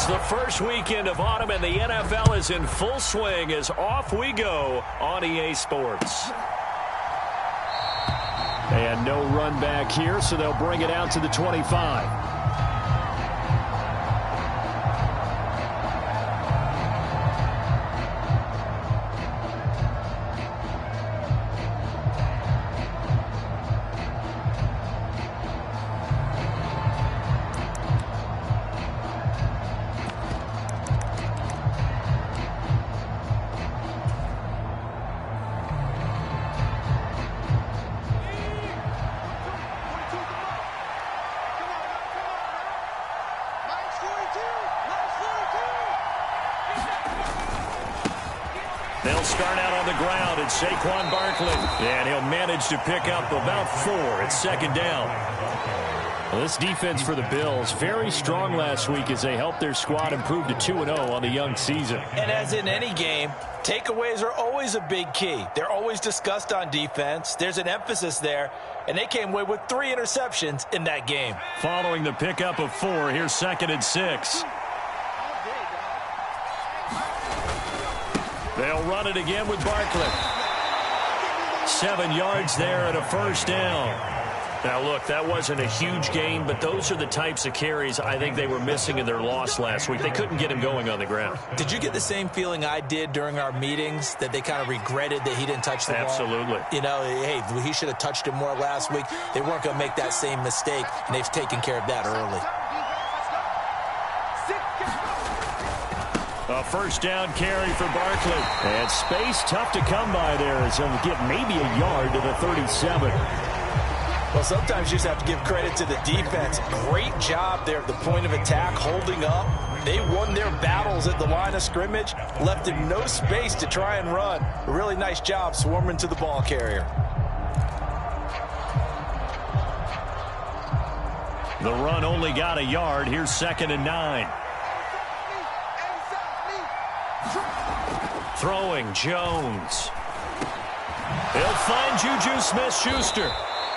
The first weekend of autumn and the NFL is in full swing as off we go on EA Sports. And no run back here, so they'll bring it out to the 25. They'll start out on the ground at Saquon Barkley. And he'll manage to pick up about 4 at second down. Well, this defense for the Bills, very strong last week as they helped their squad improve to 2-0 on the young season. And as in any game, takeaways are always a big key. They're always discussed on defense. There's an emphasis there. And they came away with 3 interceptions in that game. Following the pickup of 4, here's 2nd and 6. They'll run it again with Barkley. 7 yards there and a first down. Now, look, that wasn't a huge gain, but those are the types of carries I think they were missing in their loss last week. They couldn't get him going on the ground. Did you get the same feeling I did during our meetings, that they kind of regretted that he didn't touch the ball? Absolutely. You know, hey, he should have touched it more last week. They weren't going to make that same mistake, and they've taken care of that early. A first down carry for Barkley. And space tough to come by there as he'll get maybe a yard to the 37. Well, sometimes you just have to give credit to the defense. Great job there at the point of attack, holding up. They won their battles at the line of scrimmage, left him no space to try and run. A really nice job swarming to the ball carrier. The run only got a yard. Here's 2nd and 9. Throwing Jones. They'll find Juju Smith-Schuster.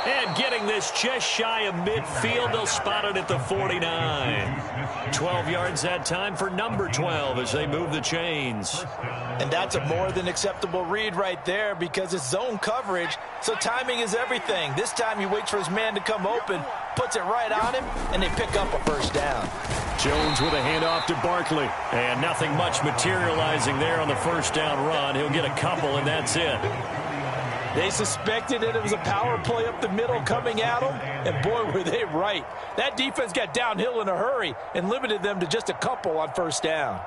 And getting this just shy of midfield, they'll spot it at the 49. 12 yards that time for number 12 as they move the chains. And that's a more than acceptable read right there because it's zone coverage, so timing is everything. This time he waits for his man to come open, puts it right on him, and they pick up a first down. Jones with a handoff to Barkley. And nothing much materializing there on the first down run. He'll get a couple, and that's it. They suspected that it was a power play up the middle coming at them, and boy, were they right. That defense got downhill in a hurry and limited them to just a couple on first down.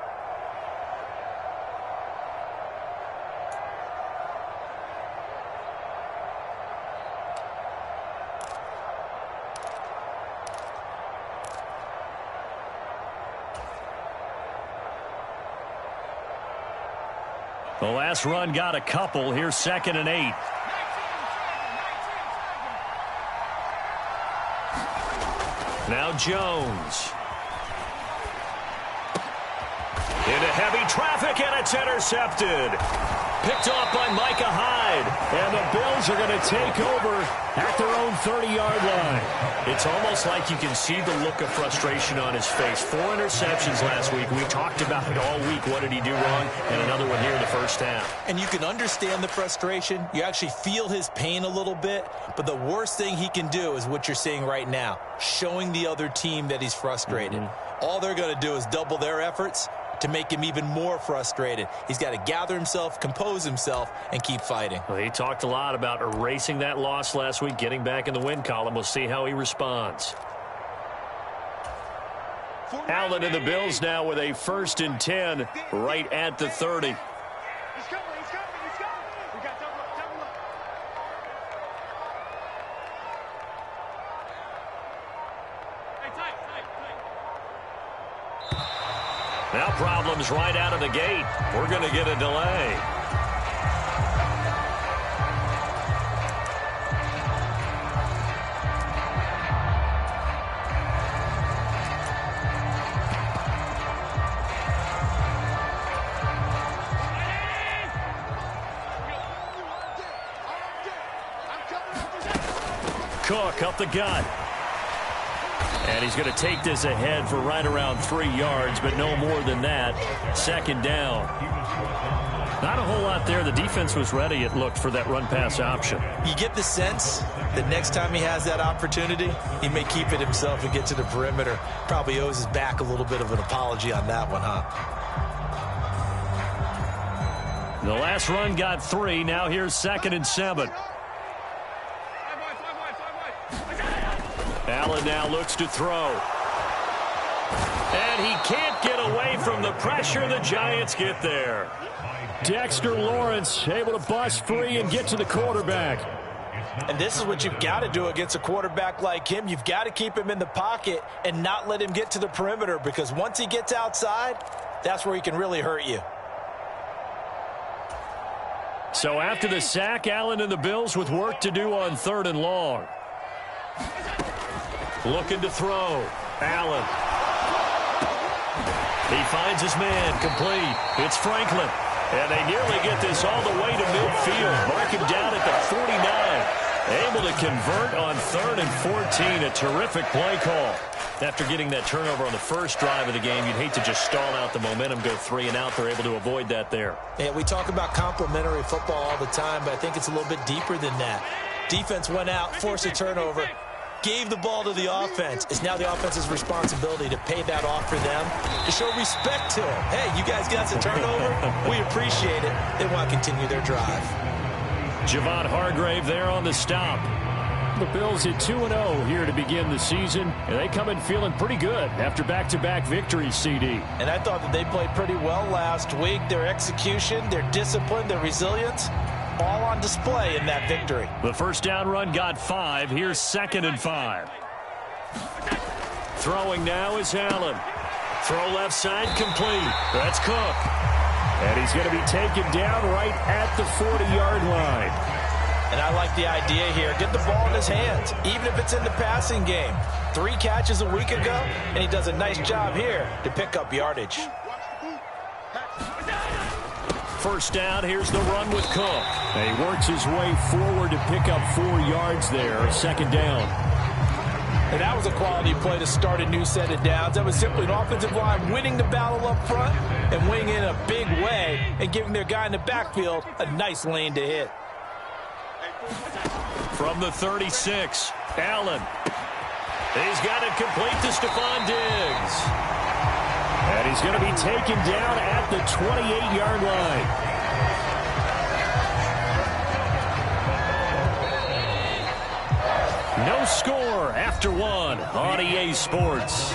The last run got a couple. Here's 2nd and 8. Now Jones. Into heavy traffic, and it's intercepted. Picked off by Micah Hyde. And the Bills are going to take over at their own 30-yard line. It's almost like you can see the look of frustration on his face. 4 interceptions last week. We talked about it all week. What did he do wrong? And another one here in the first half. And you can understand the frustration. You actually feel his pain a little bit. But the worst thing he can do is what you're seeing right now, showing the other team that he's frustrated. All they're going to do is double their efforts to make him even more frustrated. He's got to gather himself, compose himself, and keep fighting. Well, he talked a lot about erasing that loss last week, getting back in the win column. We'll see how he responds. Allen and the Bills now with a 1st and 10 right at the 30. Now problems right out of the gate. We're going to get a delay. Cook up the gut. And he's going to take this ahead for right around 3 yards, but no more than that. Second down. Not a whole lot there. The defense was ready, it looked, for that run-pass option. You get the sense that next time he has that opportunity, he may keep it himself and get to the perimeter. Probably owes his back a little bit of an apology on that one, huh? The last run got 3. Now here's 2nd and 7. Allen now looks to throw. And he can't get away from the pressure. The Giants get there. Dexter Lawrence able to bust free and get to the quarterback. And this is what you've got to do against a quarterback like him. You've got to keep him in the pocket and not let him get to the perimeter, because once he gets outside, that's where he can really hurt you. So after the sack, Allen and the Bills with work to do on 3rd and long. Looking to throw. Allen. He finds his man, complete. It's Franklin. And they nearly get this all the way to midfield. Mark him down at the 49. Able to convert on 3rd and 14. A terrific play call. After getting that turnover on the first drive of the game, you'd hate to just stall out the momentum, go 3 and out. They're able to avoid that there. Yeah, we talk about complementary football all the time, but I think it's a little bit deeper than that. Defense went out, forced a turnover, gave the ball to the offense. It's now the offense's responsibility to pay that off for them, to show respect to them. Hey, you guys got the turnover. We appreciate it. They want to continue their drive. Javon Hargrave there on the stop. The Bills at 2-0 here to begin the season, and they come in feeling pretty good after back-to-back victories, CD. And I thought that they played pretty well last week. Their execution, their discipline, their resilience, all on display in that victory. The first down run got 5. Here's 2nd and 5. Throwing now is Allen. Throw left side, complete. That's Cook. And he's going to be taken down right at the 40-yard line. And I like the idea here. Get the ball in his hands, even if it's in the passing game. 3 catches a week ago, and he does a nice job here to pick up yardage. First down, here's the run with Cook. And he works his way forward to pick up 4 yards there. 2nd down. And that was a quality play to start a new set of downs. That was simply an offensive line winning the battle up front and winning in a big way and giving their guy in the backfield a nice lane to hit. From the 36, Allen. He's got it complete to Stephon Diggs. And he's going to be taken down at the 28-yard line. No score after 1 on EA Sports.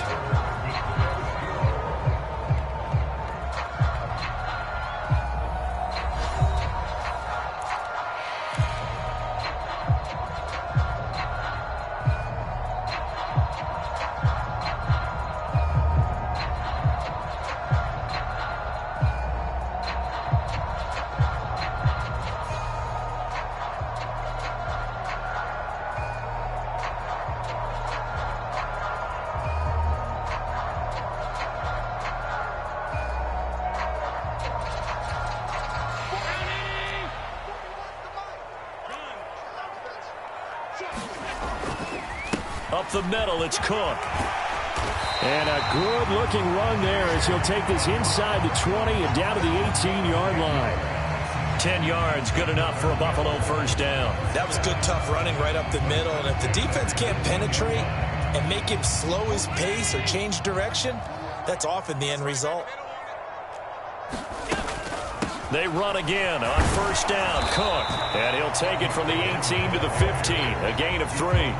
Up the middle, it's Cook. And a good-looking run there as he'll take this inside the 20 and down to the 18-yard line. 10 yards, good enough for a Buffalo first down. That was good, tough running right up the middle. And if the defense can't penetrate and make him slow his pace or change direction, that's often the end result. They run again on first down. Cook. And he'll take it from the 18 to the 15. A gain of 3.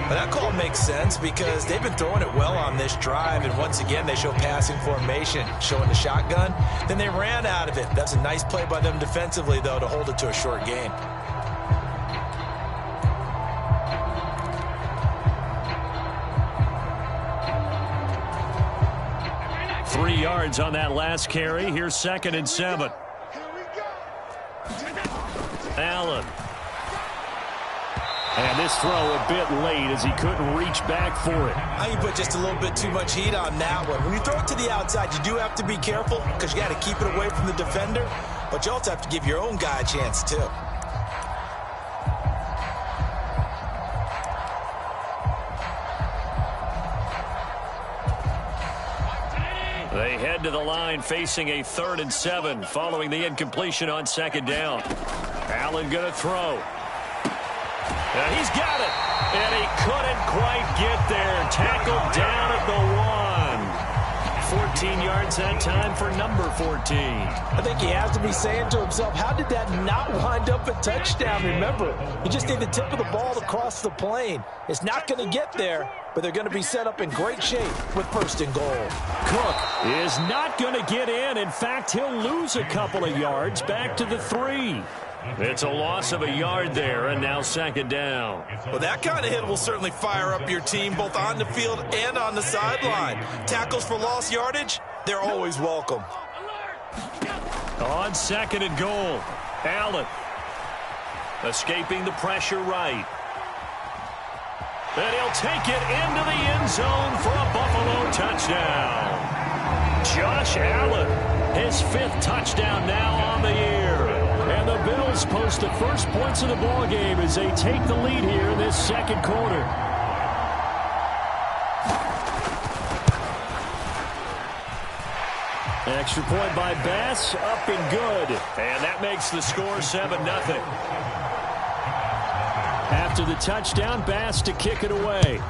But that call makes sense because they've been throwing it well on this drive, and once again they show passing formation, showing the shotgun. Then they ran out of it. That's a nice play by them defensively, though, to hold it to a short gain. Three yards on that last carry. Here's 2nd and 7. Allen. And this throw a bit late as he couldn't reach back for it. I think you put just a little bit too much heat on that one. When you throw it to the outside, you do have to be careful because you got to keep it away from the defender, but you also have to give your own guy a chance too. They head to the line facing a 3rd and 7 following the incompletion on 2nd down. Allen going to throw. And he's got it. And he couldn't quite get there. Tackled down at the 1. 14 yards that time for number 14. I think he has to be saying to himself, how did that not wind up a touchdown? Remember, he just need the tip of the ball across the plane. It's not going to get there, but they're going to be set up in great shape with 1st and goal. Cook is not going to get in. In fact, he'll lose a couple of yards back to the 3. It's a loss of a yard there, and now 2nd down. Well, that kind of hit will certainly fire up your team both on the field and on the sideline. Tackles for lost yardage, they're always welcome. On 2nd and goal, Allen escaping the pressure right. And he'll take it into the end zone for a Buffalo touchdown. Josh Allen, his 5th touchdown now on the year. And the Bills post the first points of the ball game as they take the lead here in this 2nd quarter. Extra point by Bass, up and good. And that makes the score 7-0. After the touchdown, Bass to kick it away.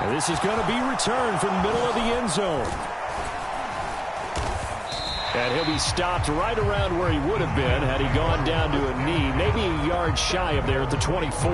And this is going to be returned from the middle of the end zone. And he'll be stopped right around where he would have been had he gone down to a knee, maybe a yard shy of there at the 24.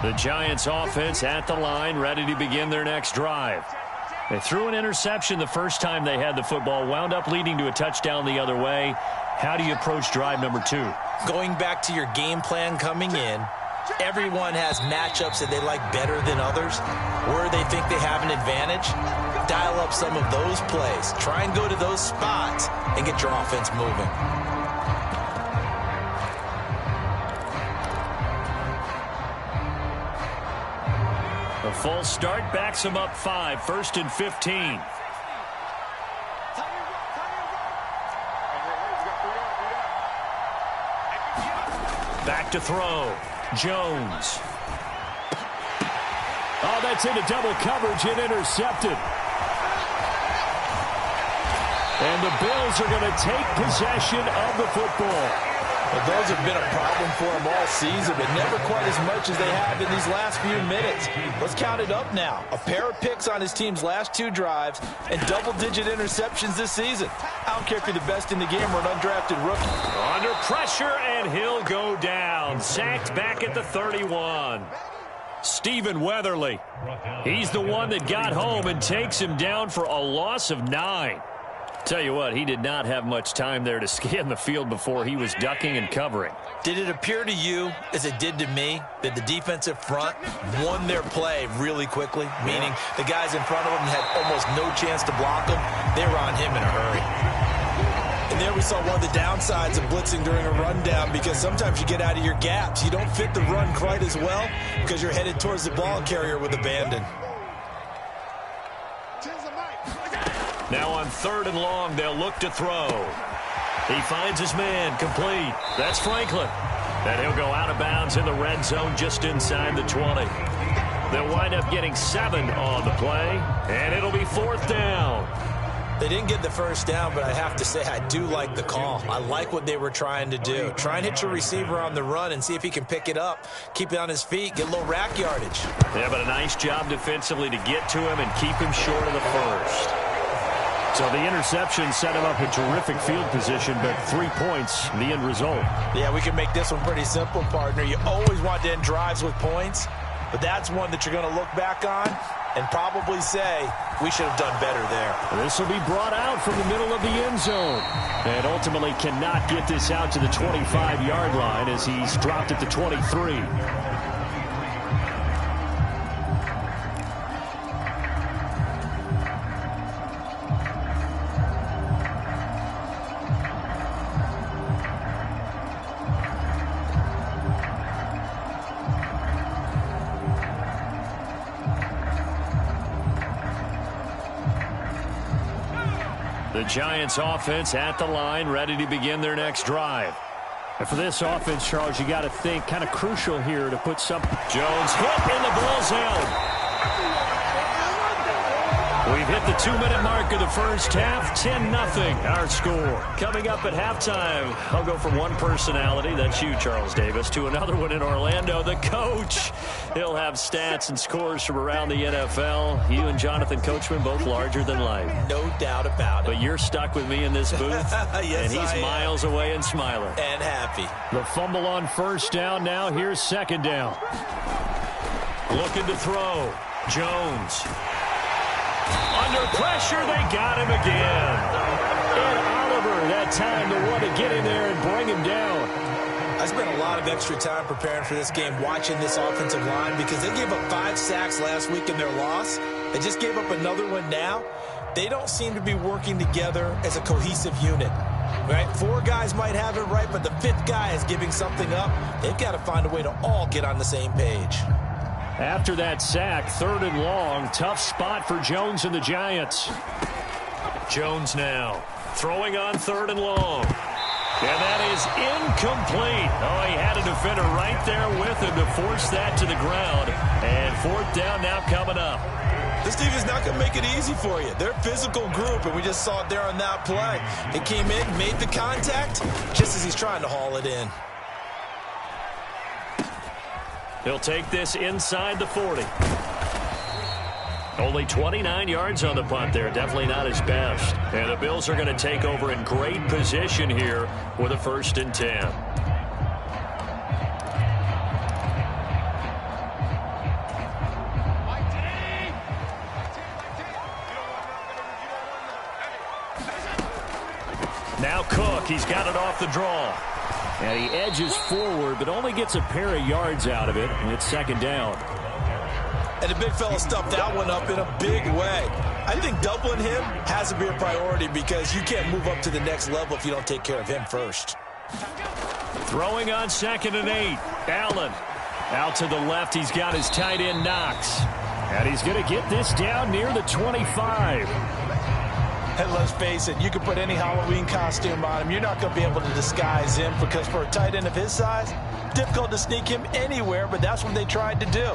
The Giants offense at the line, ready to begin their next drive. They threw an interception the first time they had the football, wound up leading to a touchdown the other way. How do you approach drive number 2? Going back to your game plan coming in, everyone has matchups that they like better than others. Where they think they have an advantage, dial up some of those plays. Try and go to those spots and get your offense moving. A full start backs him up 5, 1st and 15. Back to throw. Jones. Oh, that's into double coverage and intercepted. And the Bills are going to take possession of the football. Well, those have been a problem for them all season, but never quite as much as they have in these last few minutes. Let's count it up now. A pair of picks on his team's last 2 drives and double-digit interceptions this season. I don't care if you're the best in the game or an undrafted rookie. Under pressure, and he'll go down. Sacked back at the 31. Stephen Weatherly. He's the one that got home and takes him down for a loss of 9. Tell you what, he did not have much time there to scan the field before he was ducking and covering. Did it appear to you, as it did to me, that the defensive front won their play really quickly? Meaning the guys in front of them had almost no chance to block him. They were on him in a hurry. And there we saw one of the downsides of blitzing during a rundown, because sometimes you get out of your gaps. You don't fit the run quite as well because you're headed towards the ball carrier with abandon. Now on 3rd and long, they'll look to throw. He finds his man, complete. That's Franklin. And he'll go out of bounds in the red zone just inside the 20. They'll wind up getting 7 on the play, and it'll be 4th down. They didn't get the first down, but I have to say I do like the call. I like what they were trying to do. Try and hit your receiver on the run and see if he can pick it up, keep it on his feet, get a little rack yardage. Yeah, but a nice job defensively to get to him and keep him short of the first. So the interception set him up in terrific field position, but 3 points, the end result. Yeah, we can make this one pretty simple, partner. You always want to end drives with points, but that's one that you're going to look back on and probably say, we should have done better there. This will be brought out from the middle of the end zone. And ultimately cannot get this out to the 25-yard line as he's dropped at the 23. The Giants offense at the line, ready to begin their next drive. And for this offense, Charles, you got to think kind of crucial here to put some. Jones hit in the ball zone. We've hit the 2-minute mark of the first half. 10-0 our score. Coming up at halftime, I'll go from one personality, that's you, Charles Davis, to another one in Orlando, the coach. He'll have stats and scores from around the NFL. You and Jonathan Coachman, both larger than life. No doubt about it. But you're stuck with me in this booth. Yes, and he's miles away and smiling. And happy. The fumble on first down now. Here's second down. Looking to throw. Jones. Under pressure, they got him again. And Oliver, that time the one to get in there and bring him down. I spent a lot of extra time preparing for this game, watching this offensive line, because they gave up 5 sacks last week in their loss. They just gave up another one now. They don't seem to be working together as a cohesive unit. Right? 4 guys might have it right, but the 5th guy is giving something up. They've got to find a way to all get on the same page. After that sack, 3rd and long. Tough spot for Jones and the Giants. Jones now throwing on 3rd and long. And that is incomplete. Oh, he had a defender right there with him to force that to the ground. And 4th down now coming up. This team is not going to make it easy for you. They're a physical group, and we just saw it there on that play. He came in, made the contact, just as he's trying to haul it in. He'll take this inside the 40. Only 29 yards on the punt there. Definitely not his best. And the Bills are going to take over in great position here with a 1st and 10. Now Cook, he's got it off the draw. And he edges forward, but only gets a pair of yards out of it, and it's 2nd down. And the big fella stuffed that one up in a big way. I think doubling him has to be a priority because you can't move up to the next level if you don't take care of him first. Throwing on 2nd and 8. Allen out to the left. He's got his tight end Knox. And he's going to get this down near the 25. And let's face it, you can put any Halloween costume on him. You're not going to be able to disguise him because for a tight end of his size, difficult to sneak him anywhere, but that's what they tried to do.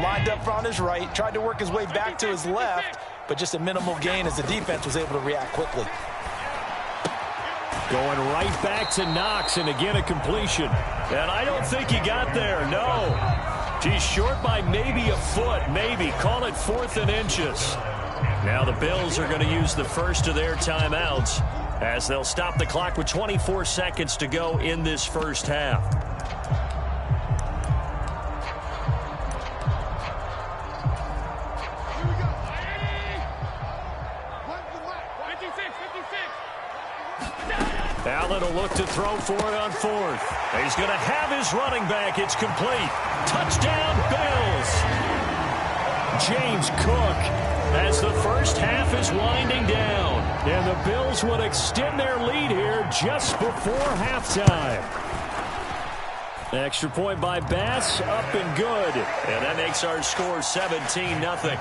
Lined up on his right, tried to work his way back to his left, but just a minimal gain as the defense was able to react quickly. Going right back to Knox, and again a completion. And I don't think he got there, no. He's short by maybe a foot, maybe. Call it 4th and inches. Now the Bills are going to use the first of their timeouts as they'll stop the clock with 24 seconds to go in this first half. Allen will look to throw for it on 4th. He's going to have his running back. It's complete. Touchdown, Bills. James Cook, as the first half is winding down. And the Bills would extend their lead here just before halftime. Extra point by Bass, up and good. And that makes our score 17-0.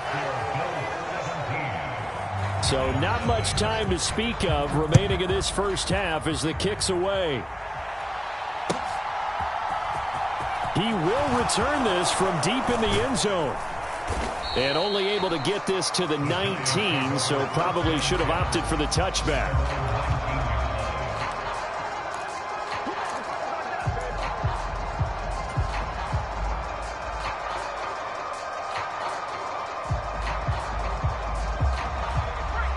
So not much time to speak of remaining in this first half as the kick's away. He will return this from deep in the end zone. And only able to get this to the 19, so probably should have opted for the touchback.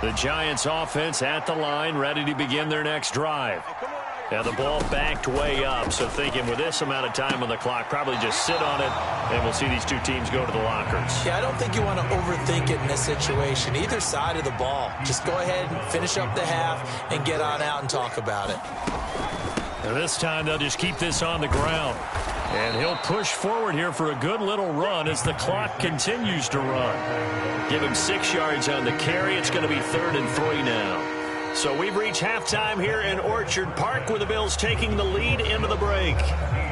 The Giants offense at the line, ready to begin their next drive. Now the ball backed way up, so thinking with this amount of time on the clock, probably just sit on it, and we'll see these two teams go to the lockers. Yeah, I don't think you want to overthink it in this situation. Either side of the ball. Just go ahead and finish up the half and get on out and talk about it. And this time they'll just keep this on the ground. And he'll push forward here for a good little run as the clock continues to run. Give him 6 yards on the carry. It's going to be 3rd and 3 now. So we've reached halftime here in Orchard Park with the Bills taking the lead into the break.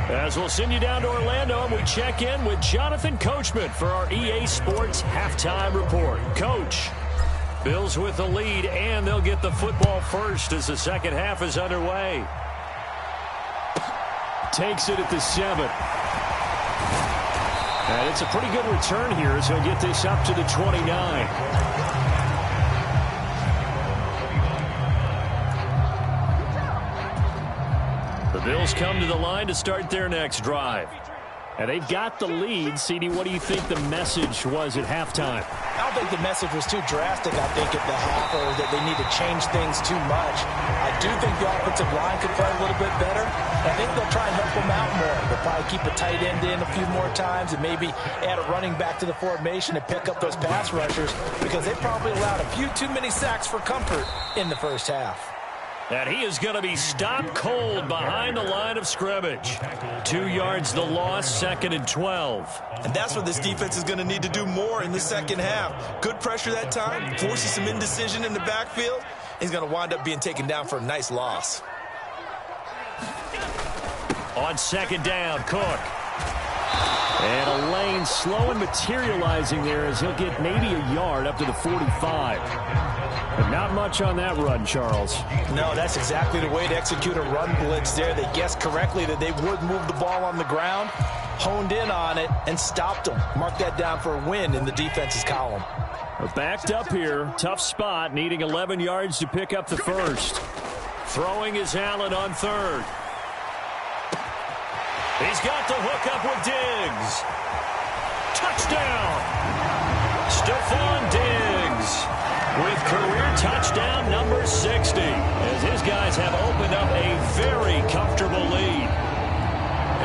As we'll send you down to Orlando and we check in with Jonathan Coachman for our EA Sports Halftime Report. Coach. Bills with the lead, and they'll get the football first as the second half is underway. Takes it at the 7. And it's a pretty good return here as he'll get this up to the 29. The Bills come to the line to start their next drive. And they've got the lead. CD, what do you think the message was at halftime? I don't think the message was too drastic, I think, at the half, or that they need to change things too much. I do think the offensive line could play a little bit better. I think they'll try and help them out more. They'll probably keep a tight end in a few more times and maybe add a running back to the formation to pick up those pass rushers, because they probably allowed a few too many sacks for comfort in the first half. And he is going to be stopped cold behind the line of scrimmage. 2 yards the loss, 2nd and 12. And that's what this defense is going to need to do more in the second half. Good pressure that time, forces some indecision in the backfield. He's going to wind up being taken down for a nice loss. On 2nd down, Cook. And a lane slow and materializing there as he'll get maybe a yard up to the 45. But not much on that run, Charles. No, that's exactly the way to execute a run blitz there. They guessed correctly that they would move the ball on the ground, honed in on it, and stopped them. Mark that down for a win in the defense's column. Backed up here. Tough spot, needing 11 yards to pick up the first. Throwing is Allen on 3rd. He's got the hook up with Diggs. Touchdown! Stephon Diggs with career touchdown number 60, as his guys have opened up a very comfortable lead.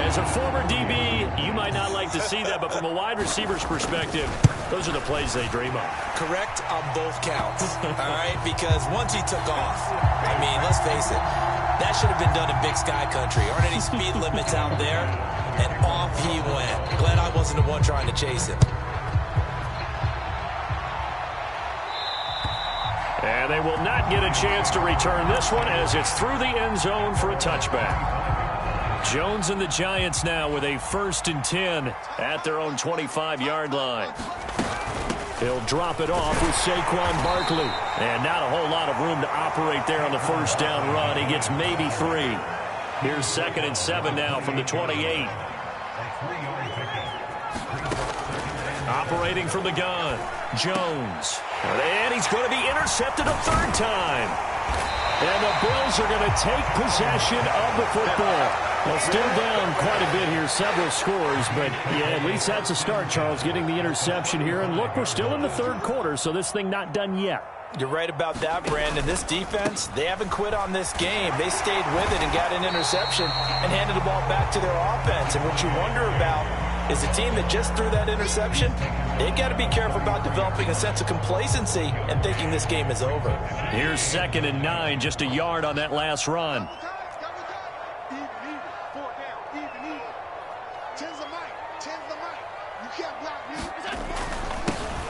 As a former DB, you might not like to see that, but from a wide receiver's perspective, those are the plays they dream of. Correct on both counts, all right? Because once he took off, I mean, let's face it, that should have been done in Big Sky Country. Aren't any speed limits out there? And off he went. Glad I wasn't the one trying to chase him. And they will not get a chance to return this one as it's through the end zone for a touchback. Jones and the Giants now with a 1st and 10 at their own 25-yard line. He'll drop it off with Saquon Barkley. And not a whole lot of room to operate there on the first down run. He gets maybe 3. Here's 2nd and 7 now from the 28. Operating from the gun, Jones. And he's going to be intercepted a 3rd time. And the Bills are going to take possession of the football. Well, still down quite a bit here, several scores, but yeah, at least that's a start, Charles, getting the interception here. And look, we're still in the 3rd quarter, so this thing not done yet. You're right about that, Brandon. This defense, they haven't quit on this game. They stayed with it and got an interception and handed the ball back to their offense. And what you wonder about is the team that just threw that interception, they got to be careful about developing a sense of complacency and thinking this game is over. Here's 2nd and 9, just a yard on that last run.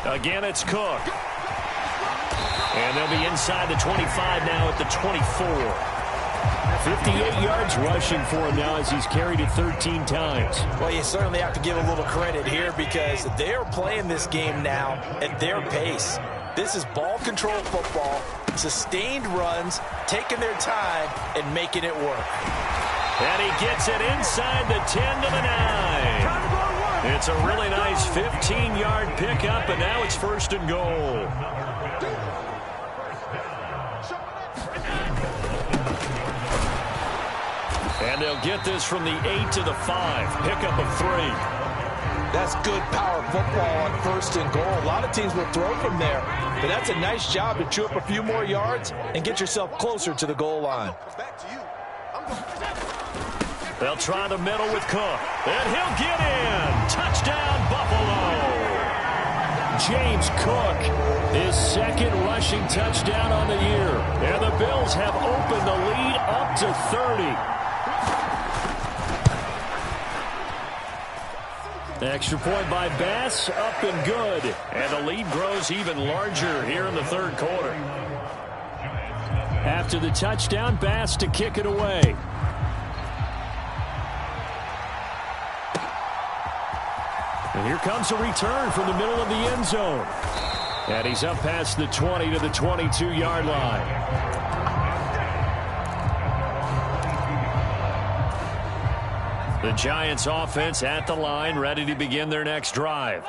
Again, it's Cook. And they'll be inside the 25 now at the 24. 58 yards rushing for him now as he's carried it 13 times. Well, you certainly have to give a little credit here because they are playing this game now at their pace. This is ball control football, sustained runs, taking their time, and making it work. And he gets it inside the 10 to the 9. It's a really nice 15-yard pickup, and now it's 1st and goal. And they'll get this from the 8 to the 5. Pickup of 3. That's good power football on 1st and goal. A lot of teams will throw from there, but that's a nice job to chew up a few more yards and get yourself closer to the goal line. They'll try the middle with Cook. And he'll get in. Touchdown, Buffalo. James Cook, his 2nd rushing touchdown on the year. And the Bills have opened the lead up to 30. Extra point by Bass, up and good. And the lead grows even larger here in the 3rd quarter. After the touchdown, Bass to kick it away. And here comes a return from the middle of the end zone. And he's up past the 20 to the 22-yard line. The Giants offense at the line, ready to begin their next drive.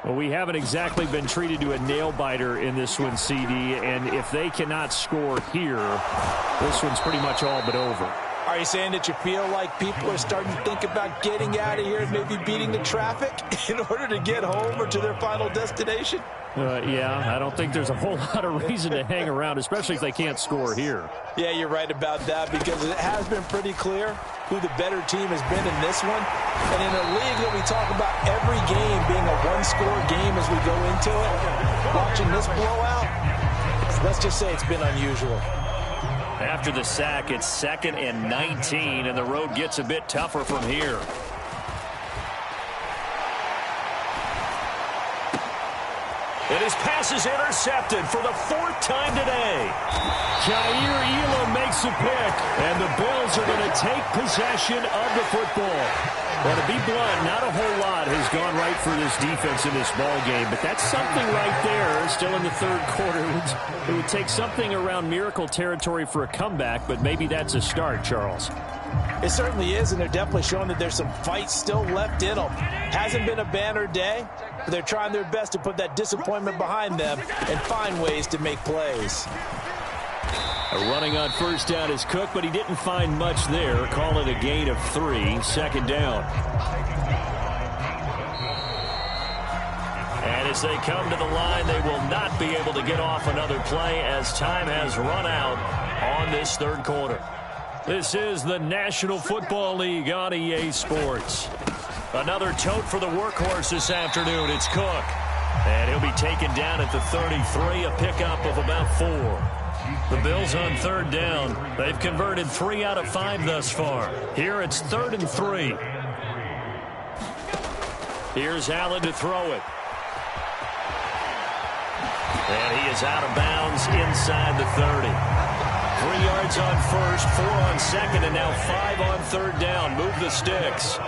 Well, we haven't exactly been treated to a nail-biter in this one, CD, and if they cannot score here, this one's pretty much all but over. Are you saying that you feel like people are starting to think about getting out of here and maybe beating the traffic in order to get home or to their final destination? Yeah, I don't think there's a whole lot of reason to hang around, especially if they can't score here. Yeah, you're right about that, because it has been pretty clear who the better team has been in this one. And in a league that we talk about every game being a one-score game as we go into it, watching this blowout, let's just say it's been unusual. After the sack, it's 2nd and 19, and the road gets a bit tougher from here. And his pass is intercepted for the 4th time today. Jair Elam makes a pick, and the Bills are going to take possession of the football. Well, to be blunt, not a whole lot has gone right for this defense in this ball game, but that's something right there. Still in the 3rd quarter. It would take something around miracle territory for a comeback, but maybe that's a start, Charles. It certainly is, and they're definitely showing that there's some fight still left in them. Hasn't been a banner day, but they're trying their best to put that disappointment behind them and find ways to make plays. Running on first down is Cook, but he didn't find much there. Call it a gain of 3, 2nd down. And as they come to the line, they will not be able to get off another play as time has run out on this 3rd quarter. This is the National Football League on EA Sports. Another tote for the workhorse this afternoon. It's Cook. And he'll be taken down at the 33, a pickup of about 4. The Bills on 3rd down. They've converted 3 out of 5 thus far. Here it's 3rd and 3. Here's Allen to throw it. And he is out of bounds inside the 30. 3 yards on first, 4 on second, and now 5 on 3rd down. Move the sticks.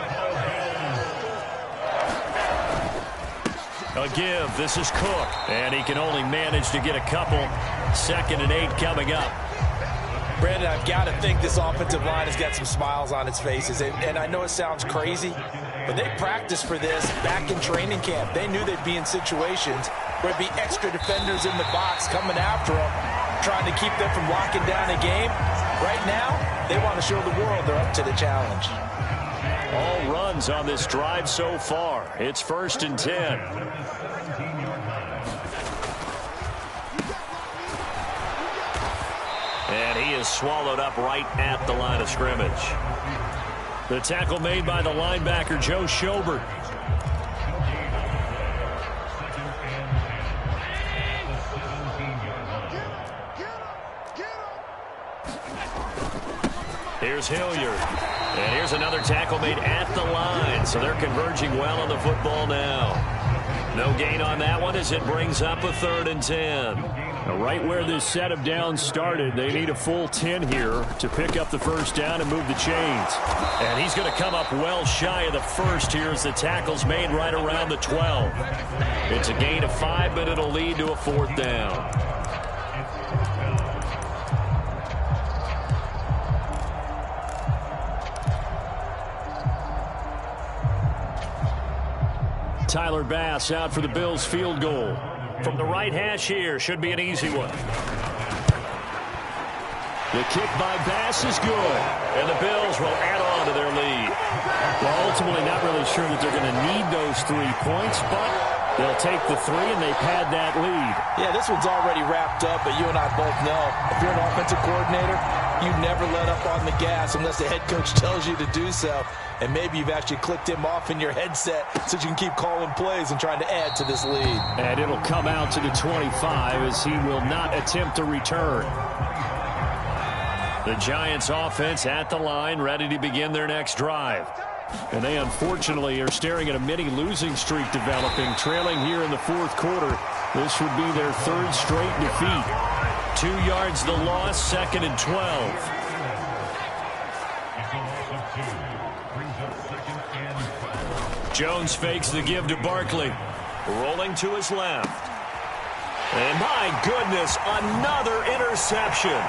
A give. This is Cook. And he can only manage to get a couple. 2nd and 8 coming up. Brandon, I've got to think this offensive line has got some smiles on its faces. And I know it sounds crazy, but they practiced for this back in training camp. They knew they'd be in situations where it'd be extra defenders in the box coming after them, trying to keep them from locking down a game. Right now, they want to show the world they're up to the challenge. All runs on this drive so far. It's 1st and 10. And he is swallowed up right at the line of scrimmage. The tackle made by the linebacker, Joe Schobert. Here's Hilliard. And here's another tackle made at the line. So they're converging well on the football now. No gain on that one as it brings up a 3rd and 10. Now, right where this set of downs started, they need a full 10 here to pick up the 1st down and move the chains. And he's going to come up well shy of the 1st here as the tackle's made right around the 12. It's a gain of 5, but it'll lead to a 4th down. Tyler Bass out for the Bills field goal. From the right hash here, should be an easy one. The kick by Bass is good, and the Bills will add on to their lead. Well, ultimately not really sure that they're going to need those 3 points, but they'll take the 3 and they pad that lead. Yeah, this one's already wrapped up, but you and I both know if you're an offensive coordinator, you never let up on the gas unless the head coach tells you to do so. And maybe you've actually clicked him off in your headset so you can keep calling plays and trying to add to this lead. And it'll come out to the 25 as he will not attempt to return. The Giants offense at the line, ready to begin their next drive. And they unfortunately are staring at a mini losing streak developing, trailing here in the 4th quarter. This would be their 3rd straight defeat. 2 yards the loss, 2nd and 12. Jones fakes the give to Barkley. Rolling to his left. And my goodness, another interception.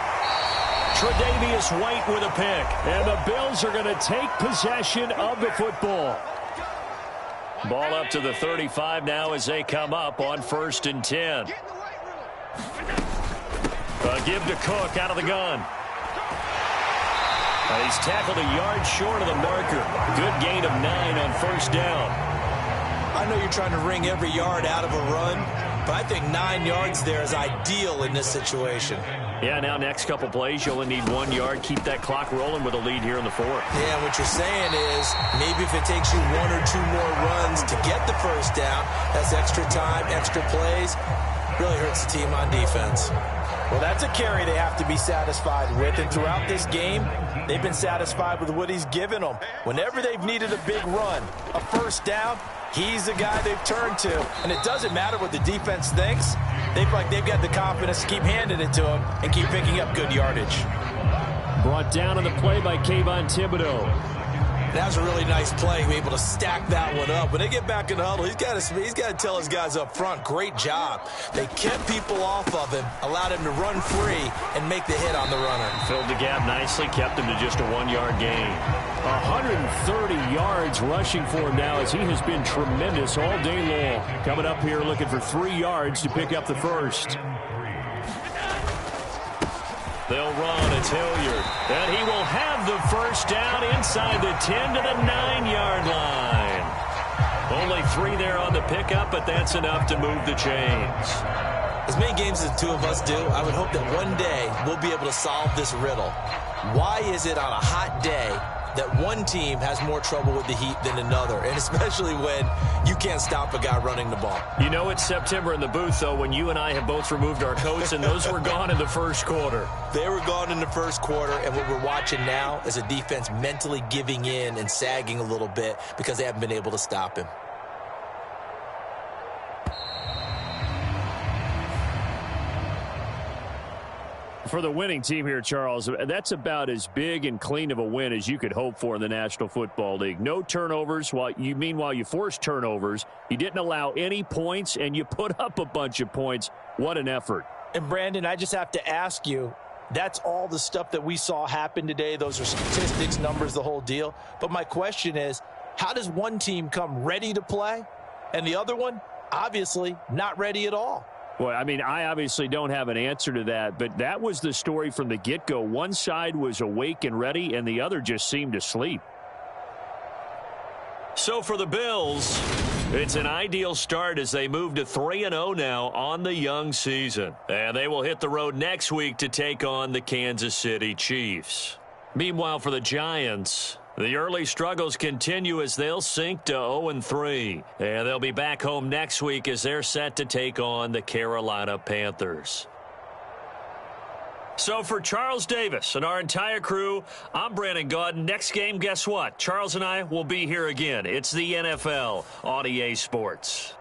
Tre'Davious White with a pick. And the Bills are going to take possession of the football. Ball up to the 35 now as they come up on 1st and 10. A give to Cook out of the gun. And he's tackled a yard short of the marker. Good gain of 9 on 1st down. I know you're trying to wring every yard out of a run, but I think 9 yards there is ideal in this situation. Yeah, now next couple plays, you only need 1 yard. Keep that clock rolling with a lead here in the 4th. Yeah, what you're saying is maybe if it takes you 1 or 2 more runs to get the 1st down, that's extra time, extra plays. Really hurts the team on defense. Well, that's a carry they have to be satisfied with. And throughout this game, they've been satisfied with what he's given them. Whenever they've needed a big run, a 1st down, he's the guy they've turned to. And it doesn't matter what the defense thinks. They've got the confidence to keep handing it to him and keep picking up good yardage. Brought down on the play by Kayvon Thibodeau. That was a really nice play, be able to stack that one up. When they get back in the huddle, he's got to tell his guys up front, great job. They kept people off of him, allowed him to run free and make the hit on the runner. Filled the gap nicely, kept him to just a 1-yard gain. 130 yards rushing for him now as he has been tremendous all day long. Coming up here looking for 3 yards to pick up the 1st. They'll run. It's Hilliard. And he will have the 1st down inside the 10 to the 9-yard line. Only 3 there on the pickup, but that's enough to move the chains. As many games as the 2 of us do, I would hope that one day we'll be able to solve this riddle. Why is it on a hot day that one team has more trouble with the heat than another, and especially when you can't stop a guy running the ball? You know it's September in the booth, though, when you and I have both removed our coats, and those were gone in the 1st quarter. They were gone in the 1st quarter, and what we're watching now is a defense mentally giving in and sagging a little bit because they haven't been able to stop him. For the winning team here, Charles, that's about as big and clean of a win as you could hope for in the National Football League. No turnovers. Meanwhile, you forced turnovers. You didn't allow any points, and you put up a bunch of points. What an effort. And, Brandon, I just have to ask you, that's all the stuff that we saw happen today. Those are statistics, numbers, the whole deal. But my question is, how does one team come ready to play, and the other one, obviously, not ready at all? Well, I mean, I obviously don't have an answer to that, but that was the story from the get-go. One side was awake and ready, and the other just seemed to sleep. So for the Bills, it's an ideal start as they move to 3-0 now on the young season. And they will hit the road next week to take on the Kansas City Chiefs. Meanwhile, for the Giants, the early struggles continue as they'll sink to 0-3. And they'll be back home next week as they're set to take on the Carolina Panthers. So for Charles Davis and our entire crew, I'm Brandon Gaudin. Next game, guess what? Charles and I will be here again. It's the NFL on EA Sports.